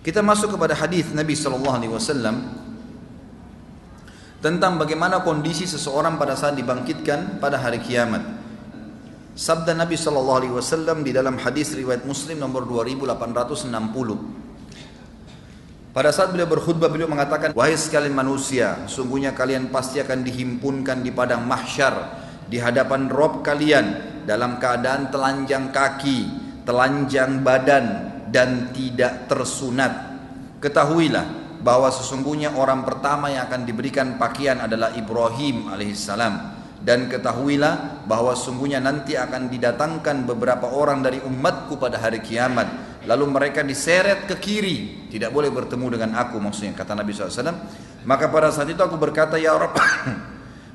Kita masuk kepada hadis Nabi SAW tentang bagaimana kondisi seseorang pada saat dibangkitkan pada hari kiamat. Sabda Nabi SAW di dalam hadis riwayat Muslim nomor 2860. Pada saat beliau berkhutbah, beliau mengatakan, wahai sekalian manusia, sungguhnya kalian pasti akan dihimpunkan di padang mahsyar di hadapan Rabb kalian dalam keadaan telanjang kaki, telanjang badan, dan tidak tersunat. Ketahuilah bahwa sesungguhnya orang pertama yang akan diberikan pakaian adalah Ibrahim alaihissalam. Dan ketahuilah bahwa sesungguhnya nanti akan didatangkan beberapa orang dari umatku pada hari kiamat, lalu mereka diseret ke kiri, tidak boleh bertemu dengan aku, maksudnya kata Nabi SAW. Maka pada saat itu aku berkata, ya Rabb,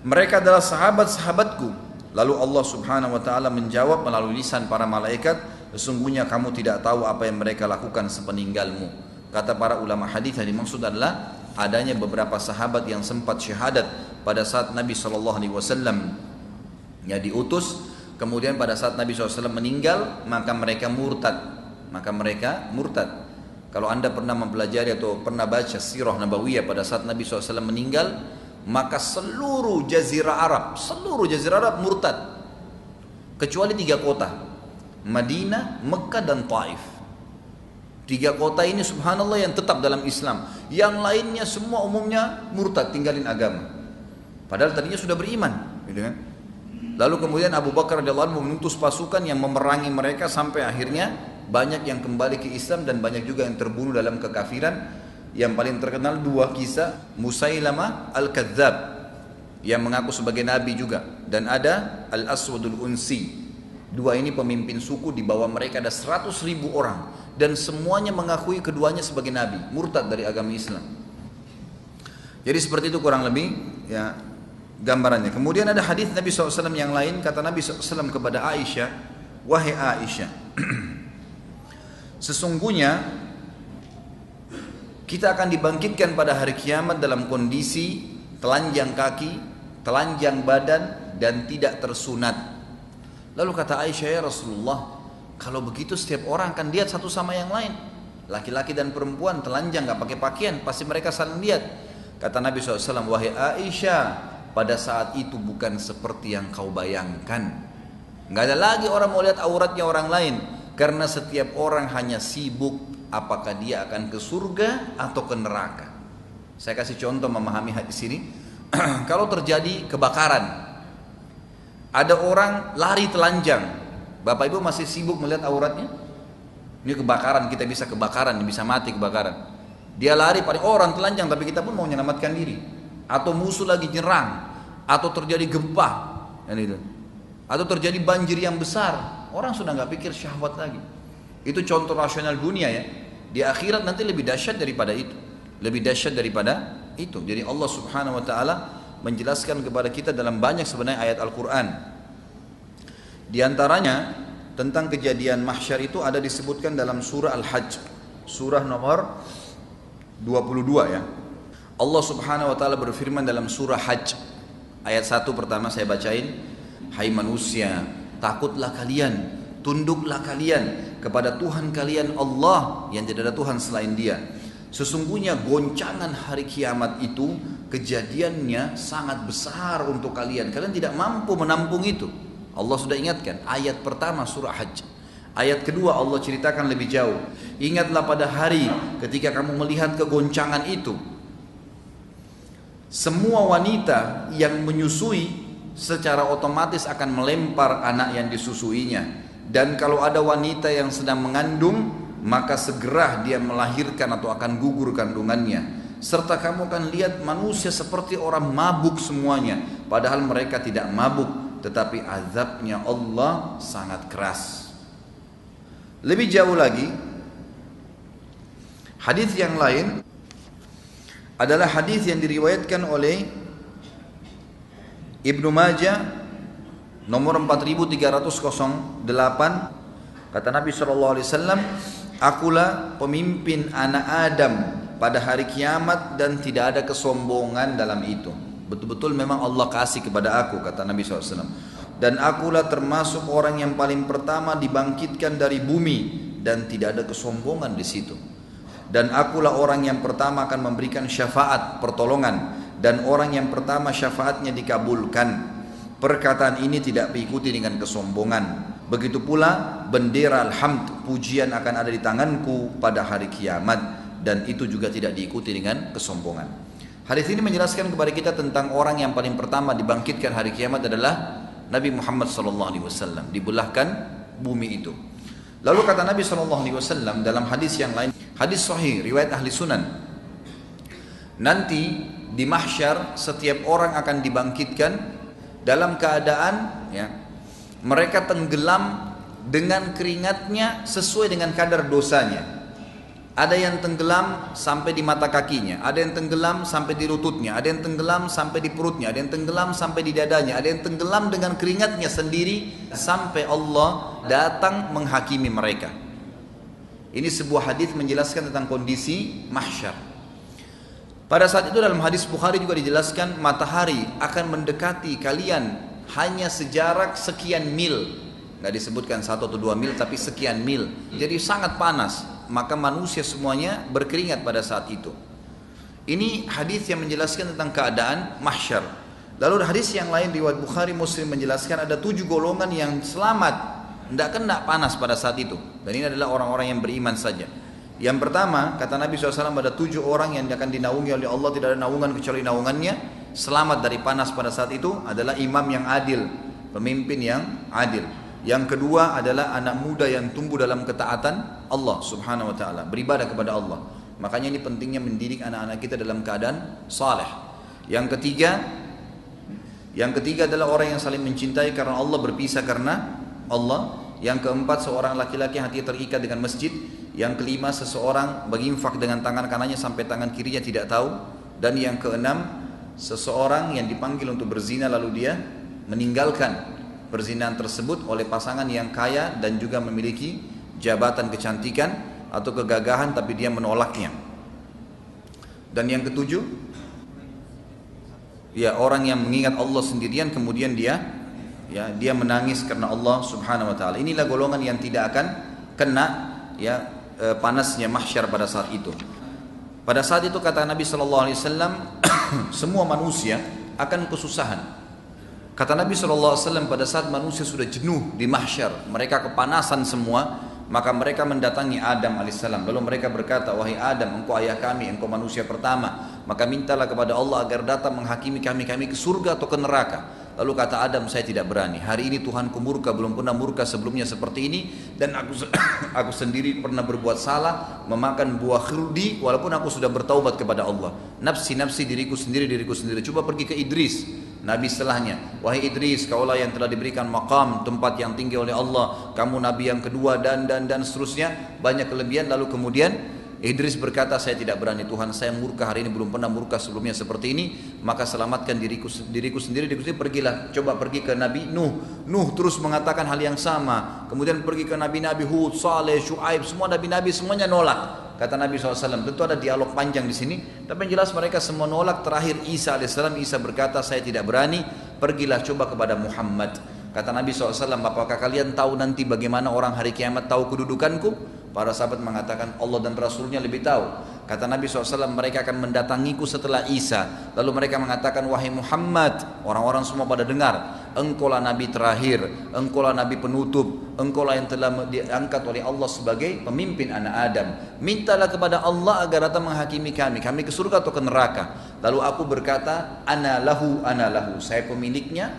mereka adalah sahabat-sahabatku. Lalu Allah subhanahu wa ta'ala menjawab melalui lisan para malaikat, sesungguhnya kamu tidak tahu apa yang mereka lakukan sepeninggalmu. Kata para ulama hadis, yang dimaksud adalah adanya beberapa sahabat yang sempat syahadat pada saat Nabi SAW diutus. Kemudian pada saat Nabi SAW meninggal, maka mereka murtad. Kalau anda pernah mempelajari atau pernah baca sirah nabawiyah, pada saat Nabi SAW meninggal, maka seluruh jazirah Arab murtad, kecuali 3 kota, Madinah, Mekah, dan Taif. 3 kota ini subhanallah yang tetap dalam Islam. Yang lainnya semua umumnya murtad, tinggalin agama, padahal tadinya sudah beriman, gitu kan? Lalu kemudian Abu Bakar radhiyallahu anhu mengutus pasukan yang memerangi mereka sampai akhirnya banyak yang kembali ke Islam dan banyak juga yang terbunuh dalam kekafiran. Yang paling terkenal 2 kisah, Musailamah Al-Kadzab yang mengaku sebagai nabi juga, dan ada Al-Aswadul Unsi. 2 ini pemimpin suku, di bawah mereka ada 100.000 orang dan semuanya mengakui keduanya sebagai nabi, murtad dari agama Islam. Jadi seperti itu kurang lebih ya gambarannya. Kemudian ada hadis Nabi SAW yang lain, kata Nabi SAW kepada Aisyah, wahai Aisyah, sesungguhnya kita akan dibangkitkan pada hari kiamat dalam kondisi telanjang kaki, telanjang badan, dan tidak tersunat. Lalu kata Aisyah, ya Rasulullah, kalau begitu setiap orang akan lihat satu sama yang lain, laki-laki dan perempuan telanjang gak pakai pakaian, pasti mereka saling lihat. Kata Nabi SAW, wahai Aisyah, pada saat itu bukan seperti yang kau bayangkan. Gak ada lagi orang mau lihat auratnya orang lain, karena setiap orang hanya sibuk apakah dia akan ke surga atau ke neraka. Saya kasih contoh memahami hadis ini. Kalau terjadi kebakaran, ada orang lari telanjang, Bapak Ibu masih sibuk melihat auratnya? Ini kebakaran, kita bisa kebakaran, bisa mati kebakaran. Dia lari pada orang telanjang, tapi kita pun mau menyelamatkan diri. Atau musuh lagi nyerang, atau terjadi gempa, atau terjadi banjir yang besar, orang sudah nggak pikir syahwat lagi. Itu contoh rasional dunia ya. Di akhirat nanti lebih dahsyat daripada itu, Jadi Allah Subhanahu Wa Taala menjelaskan kepada kita dalam banyak sebenarnya ayat Al-Quran. Di antaranya tentang kejadian mahsyar itu ada disebutkan dalam surah Al-Hajj, surah nomor 22 ya. Allah Subhanahu Wa Taala berfirman dalam surah Hajj ayat 1 pertama saya bacain. Hai manusia, takutlah kalian, tunduklah kalian kepada Tuhan kalian Allah yang tidak ada Tuhan selain Dia. Sesungguhnya goncangan hari kiamat itu kejadiannya sangat besar untuk kalian. Kalian tidak mampu menampung itu. Allah sudah ingatkan, ayat pertama surah Hajj. Ayat kedua Allah ceritakan lebih jauh. Ingatlah pada hari ketika kamu melihat kegoncangan itu. Semua wanita yang menyusui secara otomatis akan melempar anak yang disusuinya. Dan kalau ada wanita yang sedang mengandung, maka segera dia melahirkan atau akan gugur kandungannya. Serta kamu akan lihat manusia seperti orang mabuk semuanya, padahal mereka tidak mabuk, tetapi azabnya Allah sangat keras. Lebih jauh lagi, hadis yang lain adalah hadis yang diriwayatkan oleh Ibnu Majah nomor 4308. Kata Nabi SAW, akulah pemimpin anak Adam pada hari kiamat dan tidak ada kesombongan dalam itu. Betul-betul memang Allah kasih kepada aku, kata Nabi SAW. Dan akulah termasuk orang yang paling pertama dibangkitkan dari bumi dan tidak ada kesombongan di situ. dan akulah orang yang pertama akan memberikan syafaat pertolongan, dan orang yang pertama syafaatnya dikabulkan. Perkataan ini tidak diikuti dengan kesombongan. Begitu pula bendera alhamd, pujian akan ada di tanganku pada hari kiamat, dan itu juga tidak diikuti dengan kesombongan. Hadis ini menjelaskan kepada kita tentang orang yang paling pertama dibangkitkan hari kiamat adalah Nabi Muhammad SAW. Dibelahkan bumi itu. Lalu kata Nabi SAW dalam hadis yang lain, hadis sahih riwayat ahli sunan, nanti di mahsyar setiap orang akan dibangkitkan dalam keadaan mereka tenggelam dengan keringatnya sesuai dengan kadar dosanya. Ada yang tenggelam sampai di mata kakinya, ada yang tenggelam sampai di lututnya, ada yang tenggelam sampai di perutnya, ada yang tenggelam sampai di dadanya, ada yang tenggelam dengan keringatnya sendiri sampai Allah datang menghakimi mereka. Ini sebuah hadis menjelaskan tentang kondisi mahsyar. Pada saat itu dalam hadis Bukhari juga dijelaskan matahari akan mendekati kalian hanya sejarak sekian mil, nggak disebutkan 1 atau 2 mil tapi sekian mil, jadi sangat panas. Maka manusia semuanya berkeringat pada saat itu. Ini hadis yang menjelaskan tentang keadaan mahsyar. Lalu hadis yang lain riwayat Bukhari Muslim menjelaskan ada 7 golongan yang selamat, tidak kena panas pada saat itu. Dan ini adalah orang-orang yang beriman saja. Yang pertama, kata Nabi SAW, ada 7 orang yang akan dinaungi oleh Allah, tidak ada naungan kecuali naungannya. Selamat dari panas pada saat itu adalah imam yang adil, pemimpin yang adil. Yang kedua adalah anak muda yang tumbuh dalam ketaatan Allah subhanahu wa ta'ala, beribadah kepada Allah. Makanya ini pentingnya mendidik anak-anak kita dalam keadaan saleh. Yang ketiga adalah orang yang saling mencintai karena Allah, berpisah karena Allah. Yang keempat, seorang laki-laki hatinya terikat dengan masjid. Yang kelima, seseorang berinfak dengan tangan kanannya sampai tangan kirinya tidak tahu. Dan yang keenam, seseorang yang dipanggil untuk berzina lalu dia meninggalkan perzinahan tersebut oleh pasangan yang kaya dan juga memiliki jabatan kecantikan atau kegagahan tapi dia menolaknya. Dan yang ketujuh, orang yang mengingat Allah sendirian kemudian dia menangis karena Allah subhanahu wa ta'ala. Inilah golongan yang tidak akan kena panasnya mahsyar pada saat itu. Pada saat itu kata Nabi SAW, semua manusia akan kesusahan. Kata Nabi SAW, pada saat manusia sudah jenuh di mahsyar, mereka kepanasan semua, maka mereka mendatangi Adam AS. Lalu mereka berkata, wahai Adam, engkau ayah kami, engkau manusia pertama, maka mintalah kepada Allah agar datang menghakimi kami ke surga atau ke neraka. Lalu kata Adam, saya tidak berani. Hari ini Tuhanku murka, belum pernah murka sebelumnya seperti ini. Dan aku sendiri pernah berbuat salah, memakan buah khuldi, walaupun aku sudah bertaubat kepada Allah. Nafsi diriku sendiri. Coba pergi ke Idris, Nabi setelahnya. Wahai Idris, kaulah yang telah diberikan maqam, tempat yang tinggi oleh Allah. Kamu Nabi yang kedua dan seterusnya. Banyak kelebihan. Lalu kemudian Idris berkata, saya tidak berani Tuhan, saya murka hari ini, belum pernah murka sebelumnya seperti ini. Maka selamatkan diriku sendiri. Pergilah, coba pergi ke Nabi Nuh terus mengatakan hal yang sama. Kemudian pergi ke Nabi Hud, Saleh, Syuaib, semua Nabi semuanya nolak. Kata Nabi SAW, tentu ada dialog panjang di sini, tapi yang jelas mereka semua nolak. Terakhir Isa AS, Isa berkata, saya tidak berani, pergilah coba kepada Muhammad. Kata Nabi SAW, apakah kalian tahu nanti bagaimana orang hari kiamat tahu kedudukanku? Para sahabat mengatakan Allah dan Rasulnya lebih tahu. Kata Nabi SAW, mereka akan mendatangiku setelah Isa. Lalu mereka mengatakan, wahai Muhammad, orang-orang semua pada dengar, engkaulah Nabi terakhir, engkaulah Nabi penutup, engkaulah yang telah diangkat oleh Allah sebagai pemimpin anak Adam. Mintalah kepada Allah agar datang menghakimi kami ke surga atau ke neraka. Lalu aku berkata, ana lahu, saya pemiliknya.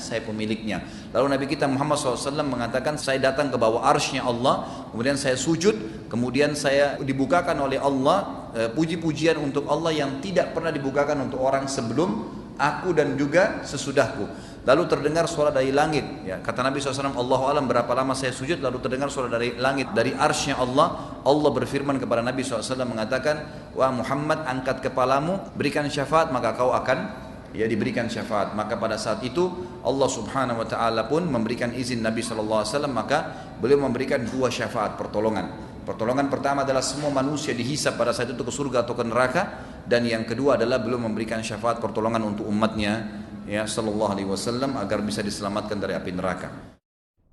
Lalu Nabi kita Muhammad SAW mengatakan, saya datang ke bawah arsy-Nya Allah, kemudian saya sujud, kemudian saya dibukakan oleh Allah puji-pujian untuk Allah yang tidak pernah dibukakan untuk orang sebelum aku dan juga sesudahku. Lalu terdengar suara dari langit, kata Nabi SAW, Allahu alam berapa lama saya sujud, lalu terdengar suara dari langit, dari arsy-Nya Allah. Allah berfirman kepada Nabi SAW mengatakan, wah Muhammad, angkat kepalamu, berikan syafaat, maka kau akan diberikan syafaat. Maka pada saat itu Allah subhanahu wa ta'ala pun memberikan izin Nabi SAW, maka beliau memberikan 2 syafaat pertolongan. Pertolongan pertama adalah semua manusia dihisab pada saat itu ke surga atau ke neraka, dan yang kedua adalah beliau memberikan syafaat pertolongan untuk umatnya sallallahu alaihi wasallam agar bisa diselamatkan dari api neraka.